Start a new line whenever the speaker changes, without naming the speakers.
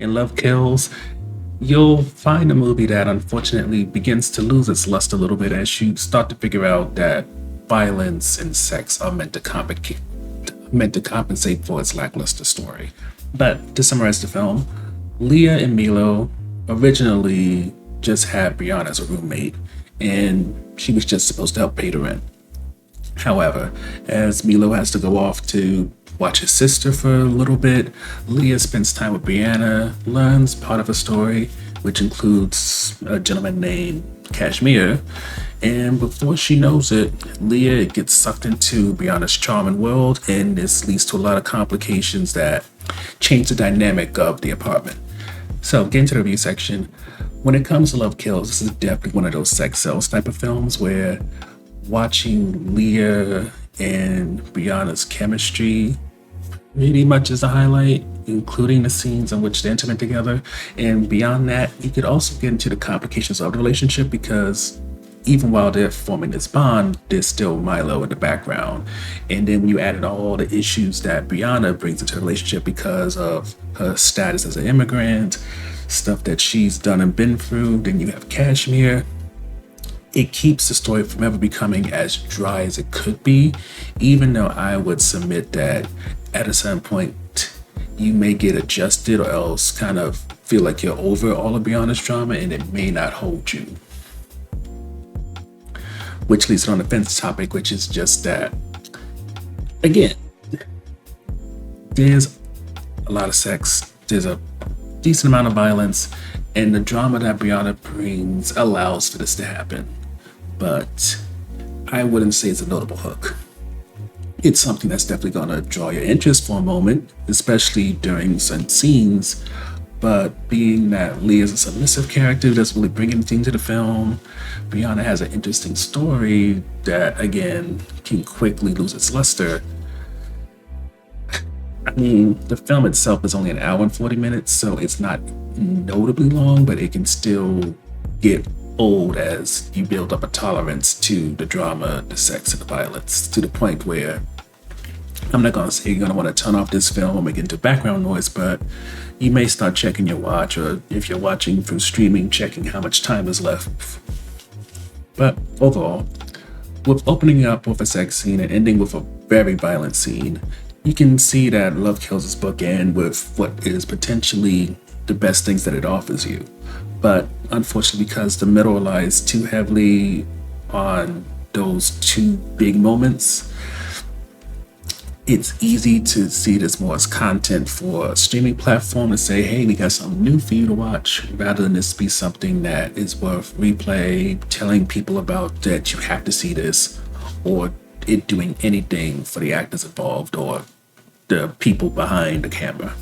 in Love Kills, you'll find a movie that unfortunately begins to lose its luster a little bit as you start to figure out that violence and sex are meant to compensate for its lackluster story. But to summarize the film, Leah and Milo originally just had Brianna as a roommate, and she was just supposed to help pay the rent. However, as Milo has to go off to watch his sister for a little bit, Leah spends time with Brianna, learns part of her story, which includes a gentleman named Kashmir, and before she knows it, Leah gets sucked into Brianna's charming world, and this leads to a lot of complications that change the dynamic of the apartment. So, getting to the review section, when it comes to Love Kills, this is definitely one of those sex sells type of films where watching Leah and Brianna's chemistry really much is the highlight, including the scenes in which they're intimate together. And beyond that, you could also get into the complications of the relationship because even while they're forming this bond, there's still Milo in the background. And then when you added all the issues that Brianna brings into the relationship because of her status as an immigrant, stuff that she's done and been through, then you have Kashmir. It keeps the story from ever becoming as dry as it could be, even though I would submit that at a certain point, you may get adjusted or else kind of feel like you're over all of Brianna's drama and it may not hold you. Which leads on the fence topic, which is just that, again, there's a lot of sex, there's a decent amount of violence, and the drama that Brianna brings allows for this to happen. But I wouldn't say it's a notable hook. It's something that's definitely going to draw your interest for a moment, especially during certain scenes. But being that Leah is a submissive character who doesn't really bring anything to the film, Brianna has an interesting story that, again, can quickly lose its luster. I mean, the film itself is only an hour and 40 minutes, so it's not notably long, but it can still get old as you build up a tolerance to the drama, the sex, and the violence, to the point where I'm not going to say you're going to want to turn off this film or make it into background noise, but you may start checking your watch, or if you're watching through streaming, checking how much time is left. But overall, with opening up with a sex scene and ending with a very violent scene, you can see that Love Kills its bookend with what is potentially the best things that it offers you. But unfortunately, because the middle relies too heavily on those two big moments, it's easy to see this more as content for a streaming platform to say, hey, we got something new for you to watch, rather than this be something that is worth replay, telling people about that you have to see this, or it doing anything for the actors involved or the people behind the camera.